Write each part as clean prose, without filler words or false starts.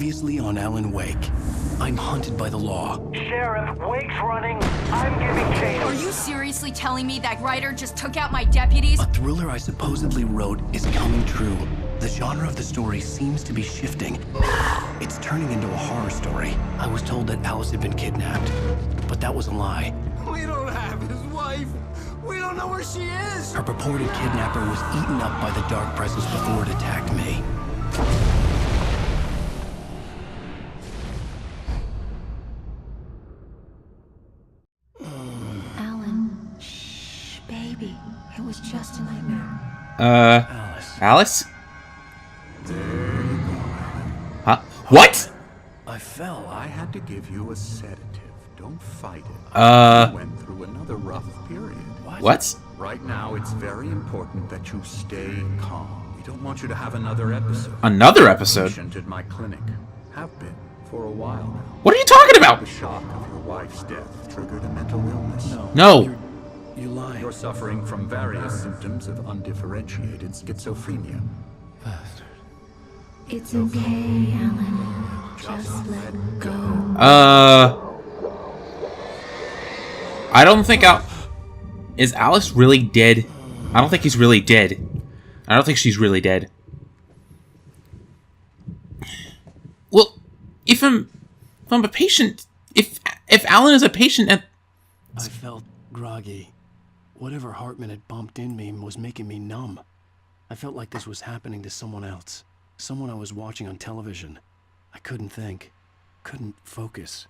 Previously on Alan Wake. I'm hunted by the law. Sheriff, Wake's running. I'm giving chase. Are you seriously telling me that writer just took out my deputies? A thriller I supposedly wrote is coming true. The genre of the story seems to be shifting. It's turning into a horror story. I was told that Alice had been kidnapped, but that was a lie. We don't have his wife. We don't know where she is. Her purported kidnapper was eaten up by the dark presence before it attacked me. Alan, shh, baby. It was just a nightmare. Alice? There you go. Huh? What? I fell. I had to give you a sedative. Don't fight it. You went through another rough period. What? Right now, it's very important that you stay calm. We don't want you to have another episode. Another episode? Patient at my clinic. Have been for a while now. What are you talking about? The shock of your wife's death triggered a mental illness. No. You lied. You're suffering from various symptoms of undifferentiated schizophrenia. It's okay, Alan. Just let go. I don't think Is Alice really dead? I don't think he's really dead. I don't think she's really dead. Well, if I'm a patient, if Alan is a patient at... I felt groggy. Whatever Hartman had bumped in me was making me numb. I felt like this was happening to someone else. Someone I was watching on television. I couldn't think. Couldn't focus.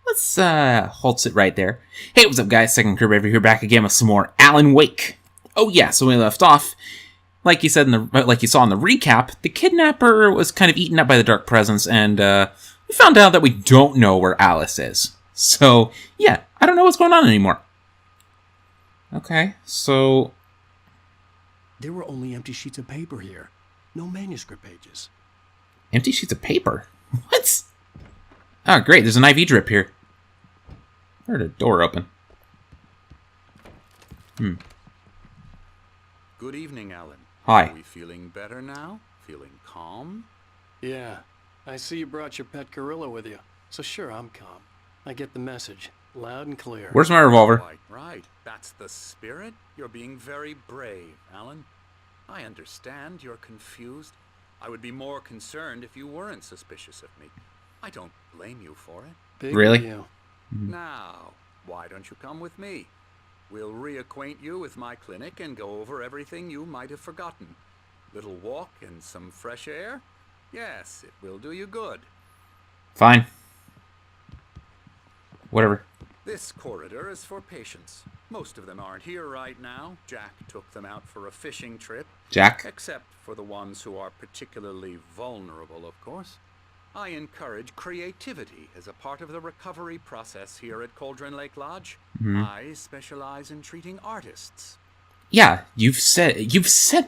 Let's halt it right there. Hey, what's up, guys? Second Crib over here, back again with some more Alan Wake. Oh yeah, so when we left off, like you said like you saw in the recap, the kidnapper was kind of eaten up by the dark presence, and we found out that we don't know where Alice is. So yeah, I don't know what's going on anymore. Okay, so There were only empty sheets of paper here. No manuscript pages. empty sheets of paper. What? Oh, great! There's an IV drip here. I heard a door open. Good evening, Alan. Hi. Are we feeling better now? Feeling calm? Yeah, I see you brought your pet gorilla with you, so sure, I'm calm. I get the message, loud and clear. Where's my revolver? Right. That's the spirit. You're being very brave, Alan. I understand you're confused. I would be more concerned if you weren't suspicious of me. I don't blame you for it. Big Really? deal. Now, why don't you come with me? We'll reacquaint you with my clinic and go over everything you might have forgotten. Little walk and some fresh air? Yes, it will do you good. Fine. Whatever. This corridor is for patients. Most of them aren't here right now. Jack took them out for a fishing trip. Jack? Except for the ones who are particularly vulnerable, of course. I encourage creativity as a part of the recovery process here at Cauldron Lake Lodge. I specialize in treating artists. Yeah, you've said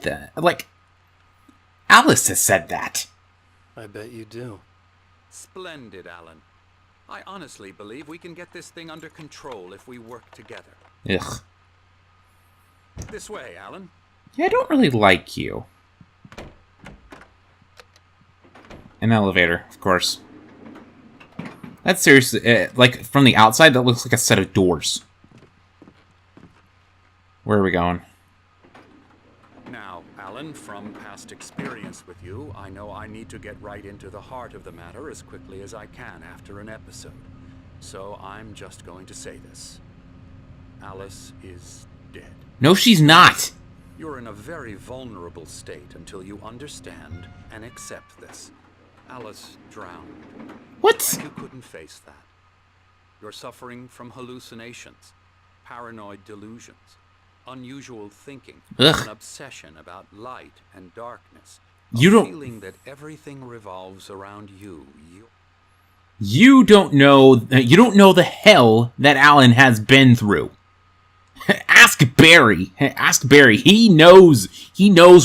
that. Like, Alice has said that. I bet you do. Splendid, Alan. I honestly believe we can get this thing under control if we work together. Ugh. This way, Alan. Yeah, I don't really like you. An elevator, of course. That's seriously, like, from the outside, that looks like a set of doors. Where are we going? Now, Alan, from past experience with you, I know I need to get right into the heart of the matter as quickly as I can after an episode. So I'm just going to say this. Alice is dead. No, she's not! You're in a very vulnerable state until you understand and accept this. Alice drowned. What? And you couldn't face that. You're suffering from hallucinations, paranoid delusions, unusual thinking, Ugh. an obsession about light and darkness. You a don't- feeling that everything revolves around you. You don't know the hell that Alan has been through. Ask Barry. Ask Barry. He knows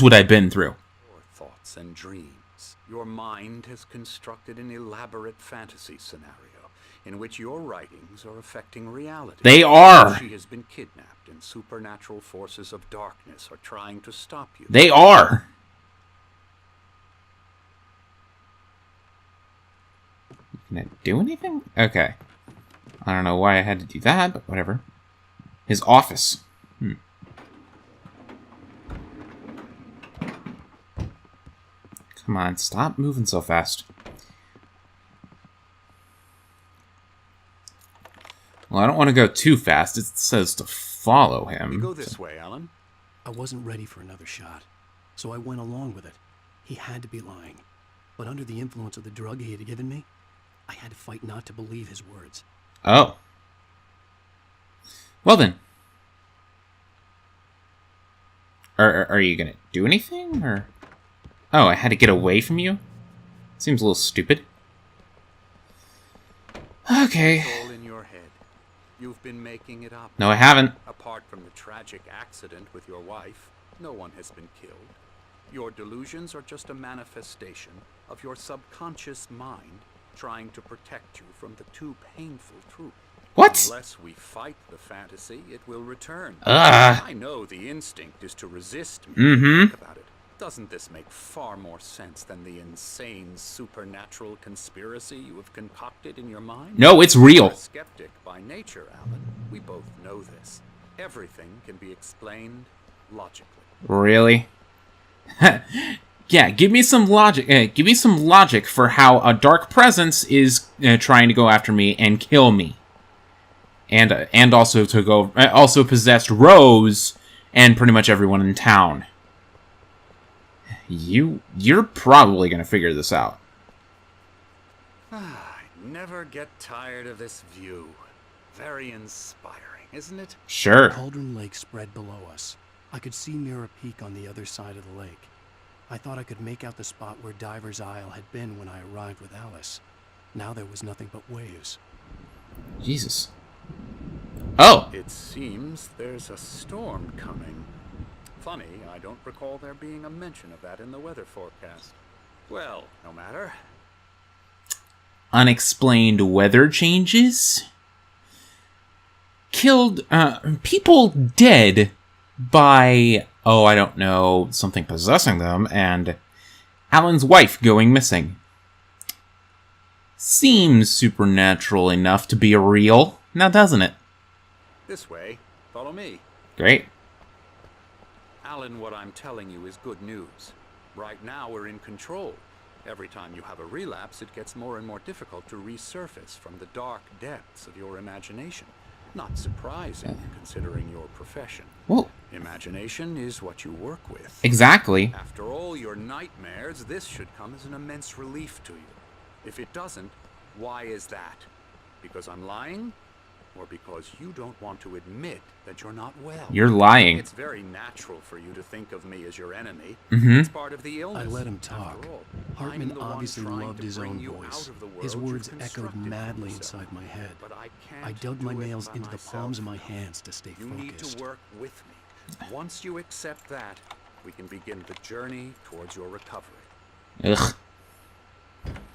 what I've been through. Your thoughts and dreams. Your mind has constructed an elaborate fantasy scenario in which your writings are affecting reality. They are. She has been kidnapped and supernatural forces of darkness are trying to stop you. They are. Can it do anything? Okay. I don't know why I had to do that, but whatever. His office. Come on, stop moving so fast. Well, I don't want to go too fast. It says to follow him. We go this way, Alan. I wasn't ready for another shot, so I went along with it. He had to be lying. But under the influence of the drug he had given me, I had to fight not to believe his words. Oh. Well then. Are you gonna do anything, or... Oh, I had to get away from you? Seems a little stupid. Okay. It's all in your head. You've been making it up. No, I haven't. Apart from the tragic accident with your wife, no one has been killed. Your delusions are just a manifestation of your subconscious mind trying to protect you from the too painful truth. What? Unless we fight the fantasy, it will return. Ugh. I know the instinct is to resist me. Mm-hmm. Think about it. Doesn't this make far more sense than the insane supernatural conspiracy you have concocted in your mind? No, it's real. You're a skeptic by nature, Alan. We both know this. Everything can be explained logically. Really? Yeah, give me some logic. Give me some logic for how a dark presence is trying to go after me and kill me, and also to go also possessed Rose and pretty much everyone in town. You're probably gonna figure this out. I never get tired of this view. Very inspiring, isn't it? Sure. Cauldron Lake spread below us. I could see Mirror Peak on the other side of the lake. I thought I could make out the spot where Diver's Isle had been when I arrived with Alice. Now there was nothing but waves. Jesus. Oh! It seems there's a storm coming. Funny, I don't recall there being a mention of that in the weather forecast. Well, no matter. Unexplained weather changes? Killed, people dead by, oh, I don't know, something possessing them, and Alan's wife going missing. Seems supernatural enough to be real, now doesn't it? This way. Follow me. Great. Alan, what I'm telling you is good news. Right now we're in control. Every time you have a relapse, it gets more and more difficult to resurface from the dark depths of your imagination. Not surprising, considering your profession. Well, Imagination is what you work with. exactly. After all your nightmares, this should come as an immense relief to you. If it doesn't, why is that? Because I'm lying? Or because you don't want to admit that you're not well? You're lying. It's very natural for you to think of me as your enemy. Mm-hmm. It's part of the illness. I let him talk. After all, Hartman I'm the one obviously trying loved to his bring own you voice. out of the His world words you've echoed constructed for madly yourself. inside my head. But I can't I dug my do it nails by into the myself. palms of my hands to stay You need focused. to work with me. Once you accept that, we can begin the journey towards your recovery. Ugh.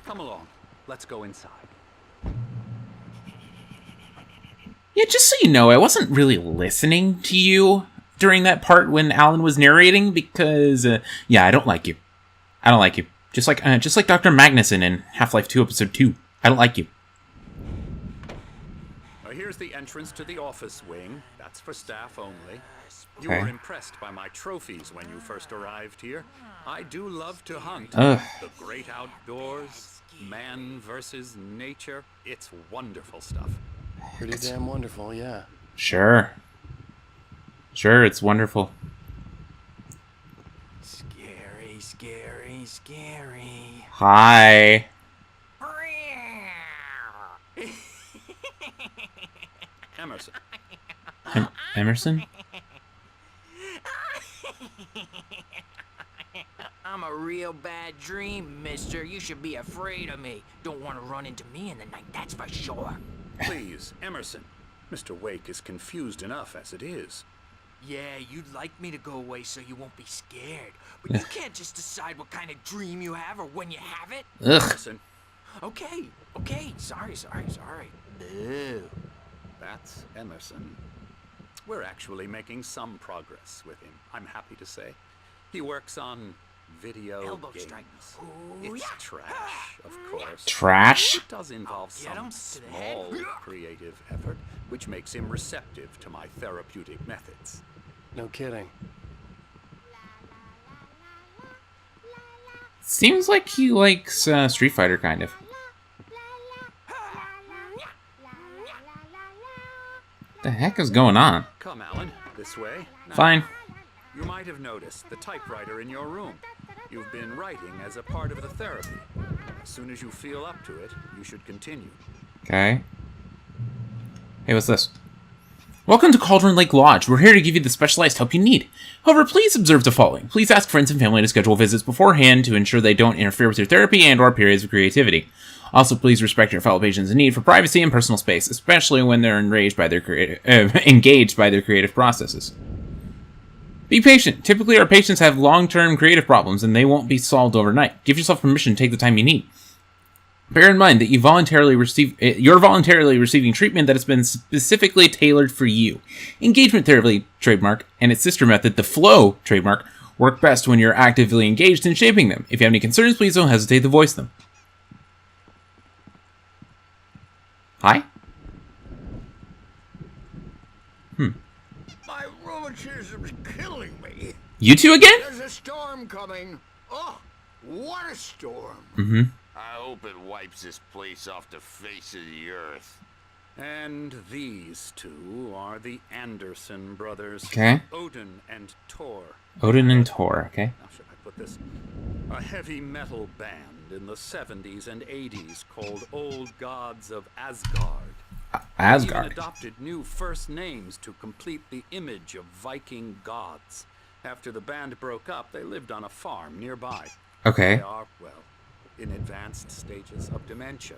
Come along. Let's go inside. Yeah, just so you know, I wasn't really listening to you during that part when Alan was narrating because, yeah, I don't like you. I don't like you. Just like Dr. Magnuson in Half-Life 2 Episode 2. I don't like you. Now here's the entrance to the office wing. That's for staff only. You Okay. were impressed by my trophies when you first arrived here. I do love to hunt. Ugh. The great outdoors, man versus nature. It's wonderful stuff. Pretty damn wonderful, yeah. Sure. Sure, it's wonderful. Scary, scary, scary. Hi. Emerson, Emerson? I'm a real bad dream, mister. You should be afraid of me. Don't want to run into me in the night, that's for sure. please, Emerson. Mr. Wake is confused enough as it is. Yeah, you'd like me to go away so you won't be scared. But you can't just decide what kind of dream you have or when you have it. Ugh. Emerson, Okay, sorry. Boo. that's Emerson. We're actually making some progress with him, I'm happy to say. He works on Video Elbow games. strike. It's trash, of course. Trash? It does involve Get him some to the head. small creative effort, which makes him receptive to my therapeutic methods. No kidding. Seems like he likes Street Fighter, kind of. What the heck is going on? Come, Alan, this way. Now, Fine. you might have noticed the typewriter in your room. You've been writing as a part of the therapy. As soon as you feel up to it, you should continue. Okay. Hey, what's this? Welcome to Cauldron Lake Lodge. We're here to give you the specialized help you need. However, please observe the following. Please ask friends and family to schedule visits beforehand to ensure they don't interfere with your therapy and/or periods of creativity. Also, please respect your fellow patients' need for privacy and personal space, especially when they're engaged by their creative processes. Be patient. Typically, our patients have long-term creative problems, and they won't be solved overnight. Give yourself permission to take the time you need. Bear in mind that you're voluntarily receiving treatment that has been specifically tailored for you. Engagement therapy, trademark, and its sister method, the flow, trademark, work best when you're actively engaged in shaping them. If you have any concerns, please don't hesitate to voice them. Hi? My rheumatism's killing me. You two again? There's a storm coming. Oh, what a storm. Mm-hmm. I hope it wipes this place off the face of the earth. And these two are the Anderson brothers. Okay. Odin and Tor. Odin and Tor, okay. How should I put this? A heavy metal band in the 70s and 80s called Old Gods of Asgard. They even Asgard. adopted new first names to complete the image of Viking gods. After the band broke up, they lived on a farm nearby. Okay. They are, well, in advanced stages of dementia.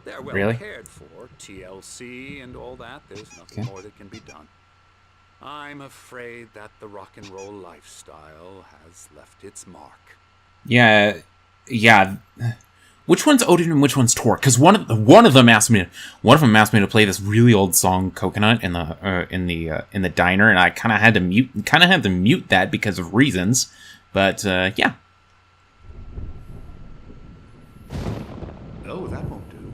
They're well Really? cared for, TLC and all that. There's nothing Okay. more that can be done. I'm afraid that the rock and roll lifestyle has left its mark. Yeah. Which one's Odin and which one's Tor? Because one of them asked me to play this really old song, Coconut, in the diner, and I kind of had to mute that because of reasons. But yeah. Oh, that won't do.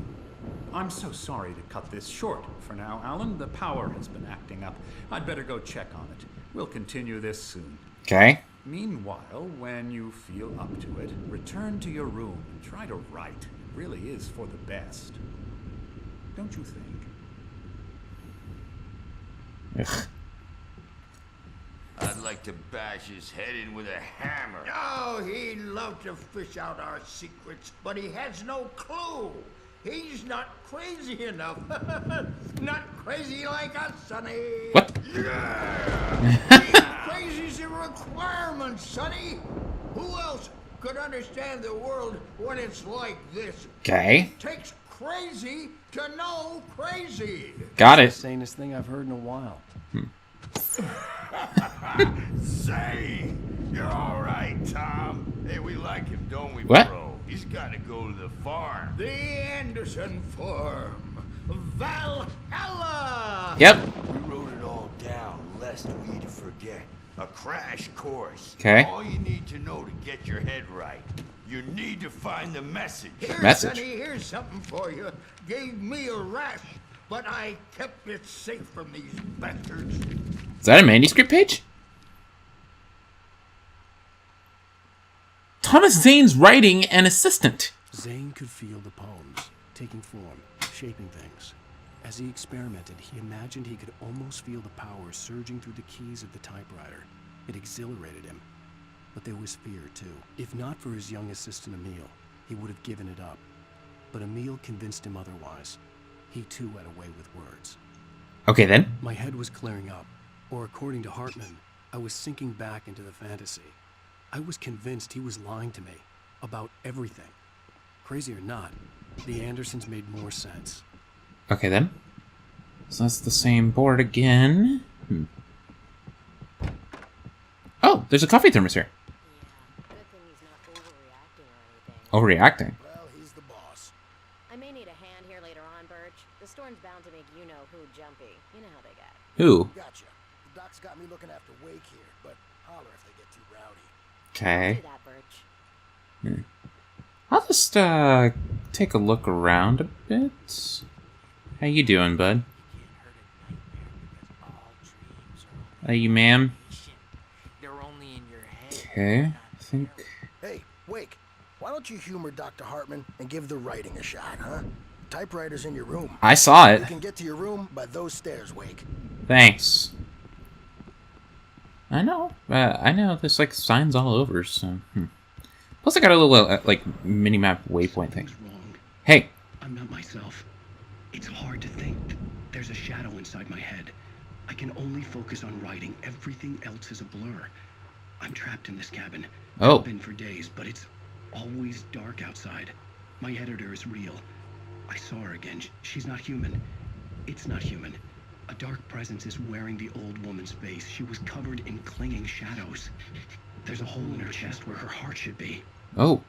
I'm so sorry to cut this short for now, Alan. The power has been acting up. I'd better go check on it. We'll continue this soon. Okay. Meanwhile, when you feel up to it, return to your room and try to write. It really is for the best. Don't you think? Ugh. I'd like to bash his head in with a hammer. Oh, he'd love to fish out our secrets, but he has no clue. He's not crazy enough. Not crazy like us, Sonny. What? Yeah! Crazy's a requirement, Sonny. Who else could understand the world when it's like this? Okay. Takes crazy to know crazy. Got it. Sanest thing I've heard in a while. Say, you're all right, Tom. Hey, we like him, don't we, What? bro? He's got to go to the farm. The Anderson Farm. Valhalla! Yep. We wrote it all down, lest we forget. A crash course. Okay. All you need to know to get your head right. You need to find the message. Here, Message. Sonny, here's something for you. Gave me a rash, but I kept it safe from these bastards. Is that a manuscript page? Thomas Zane's writing and assistant. Zane could feel the poems, taking form, shaping things. As he experimented, he imagined he could almost feel the power surging through the keys of the typewriter. It exhilarated him. But there was fear, too. If not for his young assistant Emil, he would have given it up. But Emil convinced him otherwise. He, too, had a way with words. Okay, then. My head was clearing up, or according to Hartman, I was sinking back into the fantasy. I was convinced he was lying to me about everything. Crazy or not, the Andersons made more sense. Okay, then. So that's the same board again. Oh, there's a coffee thermos here. Good thing he's not overreacting or anything. Overreacting. Well, he's the boss. I may need a hand here later on, Birch. The storm's bound to make you-know-who jumpy. You know how they get. Who? Gotcha. The doc's got me looking after Wake here, but holler if they get too rowdy. Okay. Do that, Birch. I'll just take a look around a bit. How you doing, bud? You, ma'am? They're only in your head. Okay, I think. Hey, Wake, why don't you humor Dr. Hartman and give the writing a shot, huh? Typewriter's in your room. I saw it. You can get to your room by those stairs, Wake. Thanks. I know. There's like signs all over. So. Plus, I got a little like mini-map waypoint thing. Wrong. Hey. I'm not myself. It's hard to think. There's a shadow inside my head. I can only focus on writing. Everything else is a blur. I'm trapped in this cabin. Oh. I've been for days, but it's always dark outside. My editor is real. I saw her again. She's not human. It's not human. A dark presence is wearing the old woman's face. She was covered in clinging shadows. There's a hole in her chest where her heart should be. Oh.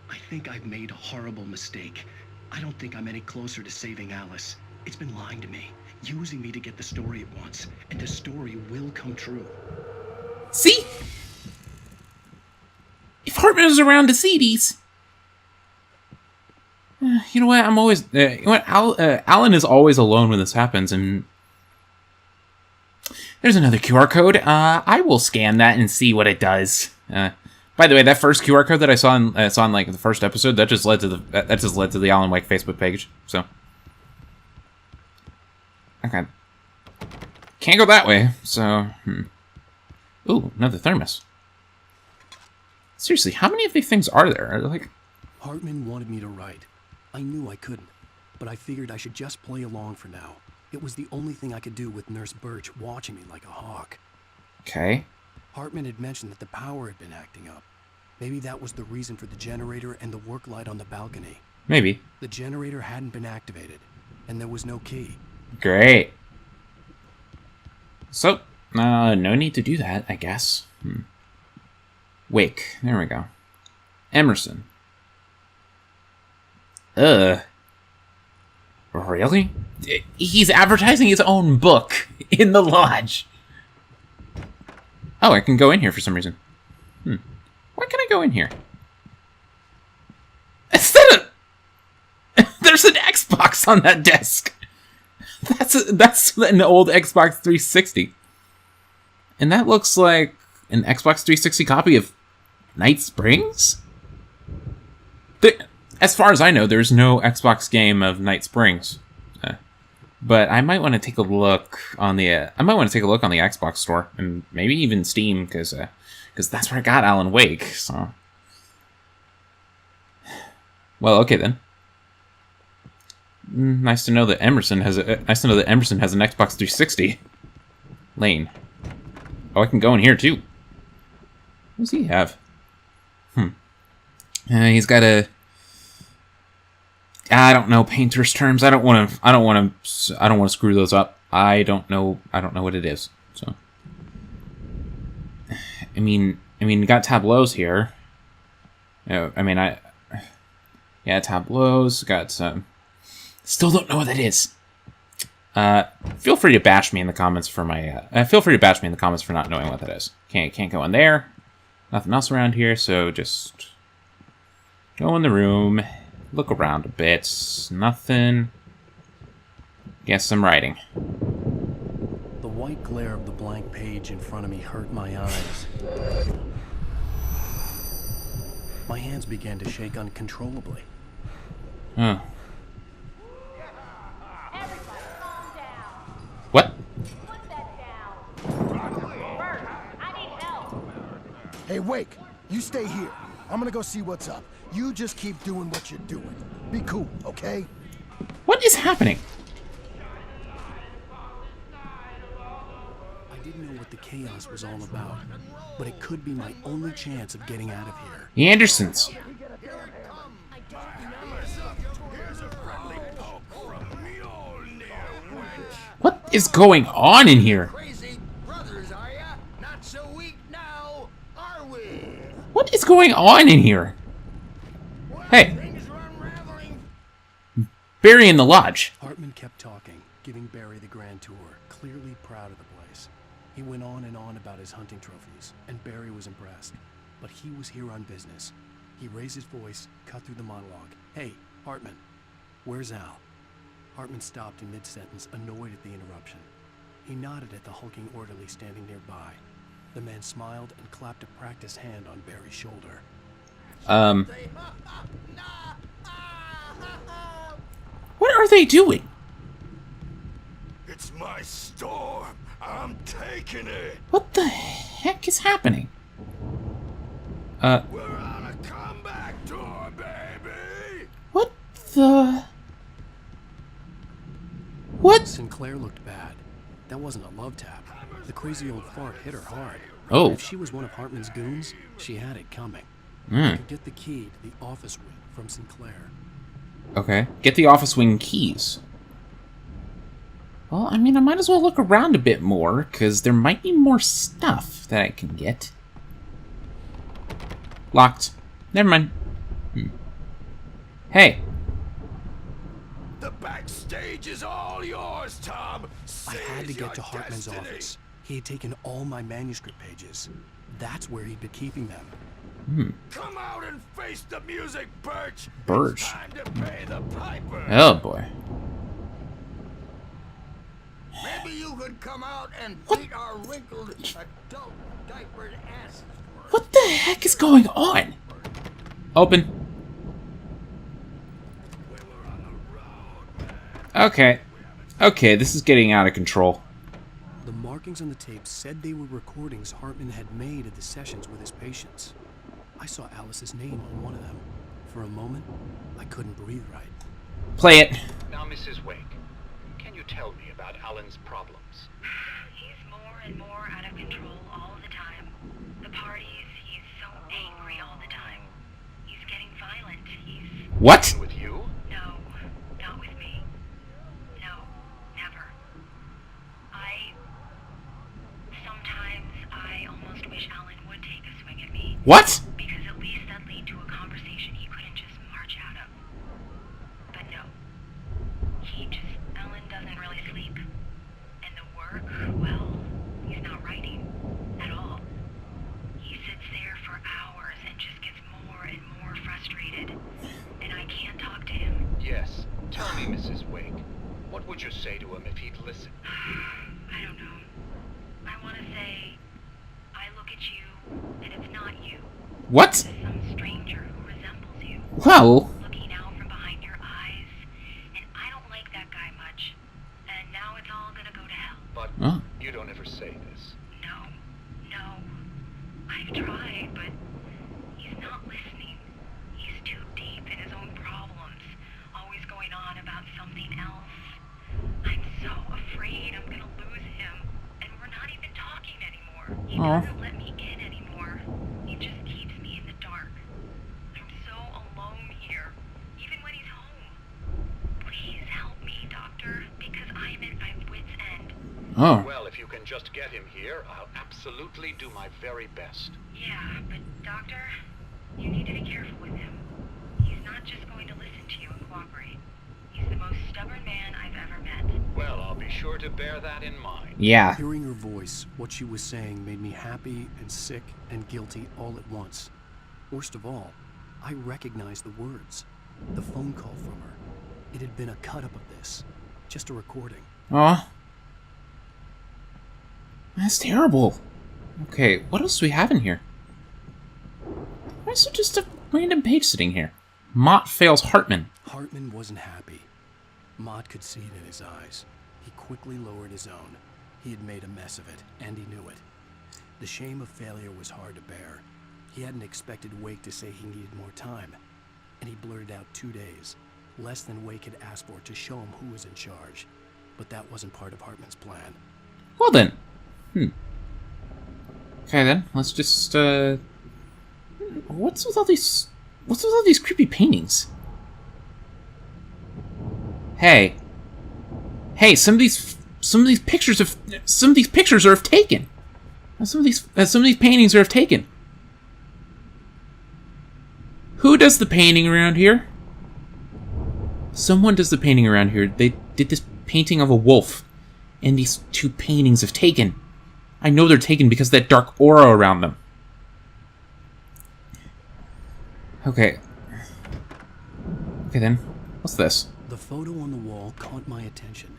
I think I've made a horrible mistake. I don't think I'm any closer to saving Alice. It's been lying to me, using me to get the story it wants, and the story will come true. See? If Hartman was around to see these. You know what? I'm always. You know what? Alan is always alone when this happens, and there's another QR code. I will scan that and see what it does. By the way, that first QR code that I saw in like the first episode, that just led to the Alan Wake Facebook page. So, okay, can't go that way. So, ooh, another thermos. Seriously, how many of these things are there? Like, Hartman wanted me to write. I knew I couldn't, but I figured I should just play along for now. It was the only thing I could do with Nurse Birch watching me like a hawk. okay. Hartman had mentioned that the power had been acting up. Maybe that was the reason for the generator and the work light on the balcony. Maybe. The generator hadn't been activated, and there was no key. Great. So, no need to do that, I guess. Wake. There we go. Emerson. Really? He's advertising his own book in the lodge. Oh, I can go in here for some reason. Why can I go in here? There's an Xbox on that desk. That's an old Xbox 360. And that looks like an Xbox 360 copy of Night Springs? As far as I know, there's no Xbox game of Night Springs. But I might want to take a look on the Xbox store and maybe even Steam because that's where I got Alan Wake. So, well, okay then. Nice to know that Emerson has an Xbox 360. Lane. Oh, I can go in here too. What does he have? He's got a. I don't know painter's terms. I don't want to screw those up. I don't know what it is. So, I mean, you got tableaus here. Yeah, tableaus. Got some. Still don't know what that is. Feel free to bash me in the comments for not knowing what that is. Can't go in there. Nothing else around here, so just go in the room. Look around a bit. Nothing. Guess I'm writing. The white glare of the blank page in front of me hurt my eyes. My hands began to shake uncontrollably. Huh. What? Hey, Wake, you stay here. I'm gonna go see what's up. You just keep doing what you're doing. Be cool, okay? What is happening? I didn't know what the chaos was all about, but it could be my only chance of getting out of here. The Andersons. What is going on in here? What is going on in here? Hey. Barry in the lodge. Hartman kept talking, giving Barry the grand tour, clearly proud of the place. He went on and on about his hunting trophies, and Barry was impressed. But he was here on business. He raised his voice, cut through the monologue. Hey, Hartman, where's Al? Hartman stopped in mid-sentence, annoyed at the interruption. He nodded at the hulking orderly standing nearby. The man smiled and clapped a practiced hand on Barry's shoulder. What are they doing? It's my storm. I'm taking it. What the heck is happening? We're on a comeback tour, baby. What the... What? Sinclair looked bad. That wasn't a love tap. The crazy old fart hit her hard. Oh. If she was one of Hartman's goons, she had it coming. Hmm. Could get the key to the office wing from Sinclair. Okay. Get the office wing keys. Well, I mean, I might as well look around a bit more, because there might be more stuff that I can get. Locked. Never mind. Hey. The backstage is all yours, Tom. I had to Seize your get to Hartman's destiny. office. He had taken all my manuscript pages. That's where he'd been keeping them. Come out and face the music, Birch. Birch. It's time to pay the piper. Oh, boy. Maybe you could come out and beat our wrinkled adult diapered asses for us. What the heck is going on? Open. Okay. Okay, this is getting out of control. The markings on the tape said they were recordings Hartman had made at the sessions with his patients. I saw Alice's name on one of them. For a moment, I couldn't breathe right. Play it. Now, Mrs. Wake, can you tell me about Alan's problems? He's more and more out of control all the time. The parties, he's so angry all the time. He's getting violent. He's... What? With you? No, not with me. No, never. Sometimes I almost wish Alan would take a swing at me. What? Because at least that'd lead to a conversation he couldn't just march out of. But no. Alan doesn't really sleep. And the work, well, he's not writing at all. He sits there for hours and just gets more and more frustrated. And I can't talk to him. Yes. Tell me, Mrs. Wake, what would you say to him if he'd listen? I don't know. I want to say, I look at you, and it's not you. What? It's some stranger who resembles you. Well... Looking out from behind your eyes, and I don't like that guy much. And now it's all gonna go to hell. But Oh. you don't ever say this. No. I've tried, but he's not listening. He's too deep in his own problems, always going on about something else. I'm so afraid I'm gonna lose him, and we're not even talking anymore. He doesn't let me in anymore. He just keeps me in the dark. I'm so alone here, even when he's home. Please help me, Doctor, because I'm at my wit's end. Oh. Well, if you can just get him here, I'll absolutely do my very best. Yeah, but Doctor, you need to be careful with him. He's not just going to listen to you and cooperate. He's the most stubborn man I've ever met. Well, I'll be sure to bear that in mind. Yeah. Hearing her voice, what she was saying made me happy and sick and guilty all at once. Worst of all, I recognized the words. The phone call from her. It had been a cut-up of this. Just a recording. Oh. That's terrible. Okay, what else do we have in here? Why is there just a random page sitting here? Mott fails Hartman. Hartman wasn't happy. Mott could see it in his eyes. He quickly lowered his own. He had made a mess of it, and he knew it. The shame of failure was hard to bear. He hadn't expected Wake to say he needed more time, and he blurted out 2 days, less than Wake had asked for, to show him who was in charge. But that wasn't part of Hartman's plan. Well then. Okay then, let's just, what's with all these creepy paintings? Hey, some of these pictures are of taken. Some of these paintings are of taken. Who does the painting around here? Someone does the painting around here. They did this painting of a wolf, and these 2 paintings of taken. I know they're taken because of that dark aura around them. Okay. Okay then. What's this? The photo on the wall caught my attention.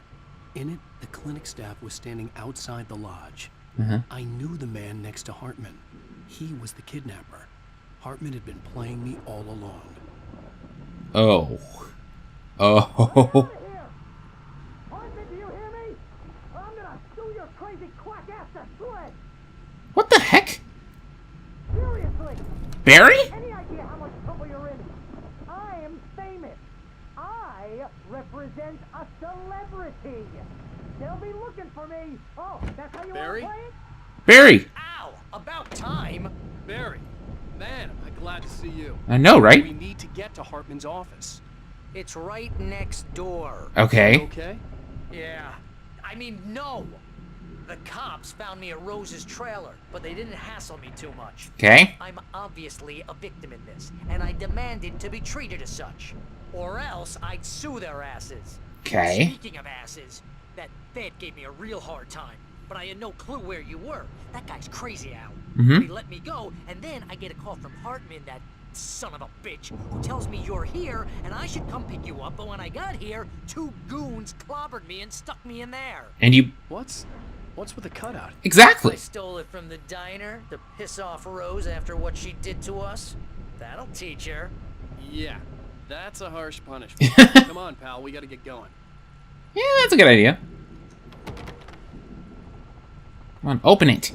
In it, the clinic staff was standing outside the lodge. I knew the man next to Hartman. He was the kidnapper. Hartman had been playing me all along. Oh. Oh. Hartman, do you hear me? I'm gonna sue your crazy quack ass to shreds. What the heck? Seriously. Barry? Any idea how much trouble you're in? I am famous. I represent a celebrity. They'll be looking for me. Oh, that's how you want to play it? Barry! Ow! About time! Barry, man, am I glad to see you. I know, right? We need to get to Hartman's office. It's right next door. Okay. Okay? Yeah. I mean, no! The cops found me at Rose's trailer, but they didn't hassle me too much. Okay. I'm obviously a victim in this, and I demanded to be treated as such. Or else I'd sue their asses. Okay. Speaking of asses, that Fed gave me a real hard time, but I had no clue where you were. That guy's crazy, Al. He let me go, and then I get a call from Hartman, that son of a bitch, who tells me you're here, and I should come pick you up, but when I got here, 2 goons clobbered me and stuck me in there. And you... What's with the cutout? Exactly. I stole it from the diner to piss off Rose after what she did to us. That'll teach her. Yeah, that's a harsh punishment. Come on, pal, we gotta get going. Yeah, that's a good idea. Come on, open it.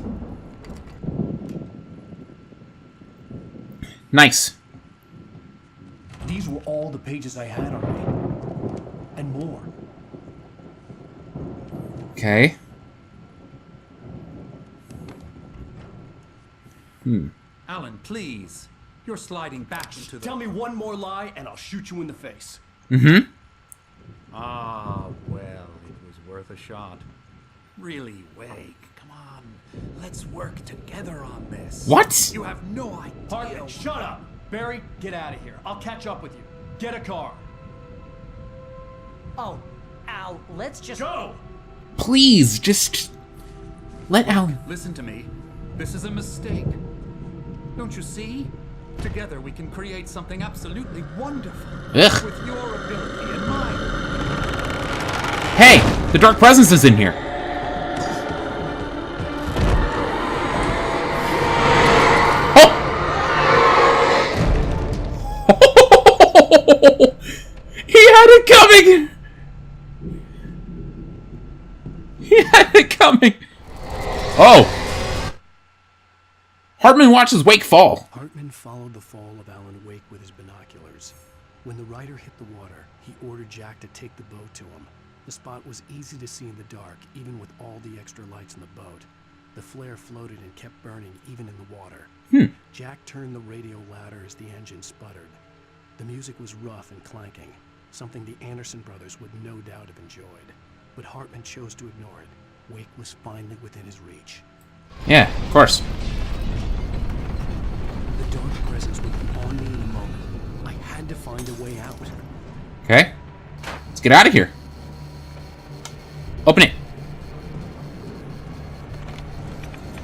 Nice. These were all the pages I had on me. And more. Okay. Alan, please. You're sliding back into the... Tell me one more lie and I'll shoot you in the face. Ah, well, it was worth a shot. Really, Wake, come on. Let's work together on this. What? You have no idea. Hartman, shut up! Barry, get out of here. I'll catch up with you. Get a car. Oh, Al, let's just... Go! Please, just... let Alan... Listen to me. This is a mistake. Don't you see? Together we can create something absolutely wonderful. Ugh. With your ability and mine. Hey! The Dark Presence is in here. Oh! He had it coming! He had it coming! Oh! Hartman watches Wake fall. Hartman followed the fall of Alan Wake with his binoculars. When the rider hit the water, he ordered Jack to take the boat to him. The spot was easy to see in the dark, even with all the extra lights in the boat. The flare floated and kept burning, even in the water. Jack turned the radio louder as the engine sputtered. The music was rough and clanking, something the Anderson brothers would no doubt have enjoyed. But Hartman chose to ignore it. Wake was finally within his reach. Yeah, of course. The Dark Presence would be on me in a moment. I had to find a way out. Okay. Let's get out of here. Open it.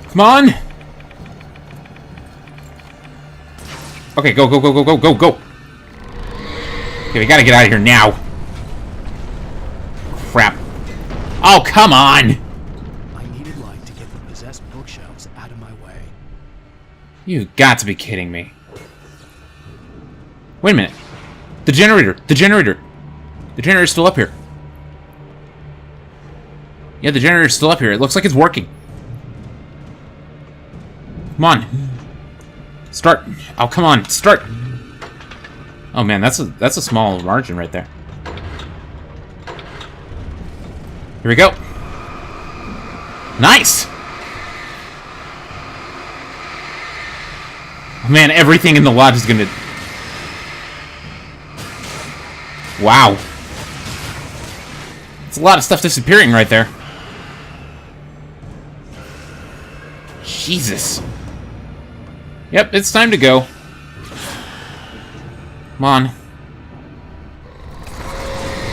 Come on. Okay, go, go, go, go, go, go, go. Okay, we gotta get out of here now. Crap. Oh, come on. I needed light to get the possessed bookshelves out of my way. You got to be kidding me. Wait a minute. The generator. The generator. The generator's still up here. Yeah, the generator's still up here. It looks like it's working. Come on. Start. Oh, come on. Start. Oh, man, that's a small margin right there. Here we go. Nice! Oh, man, everything in the lodge is gonna... Wow. It's a lot of stuff disappearing right there. Jesus. Yep, it's time to go. Come on.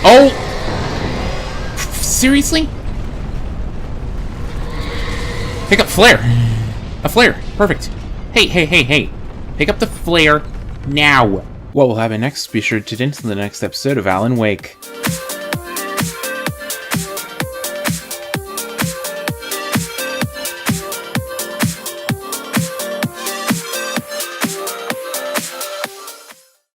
Oh! Seriously? Pick up flare. A flare. Perfect. Hey. Pick up the flare now. What we'll have next, be sure to tune into the next episode of Alan Wake.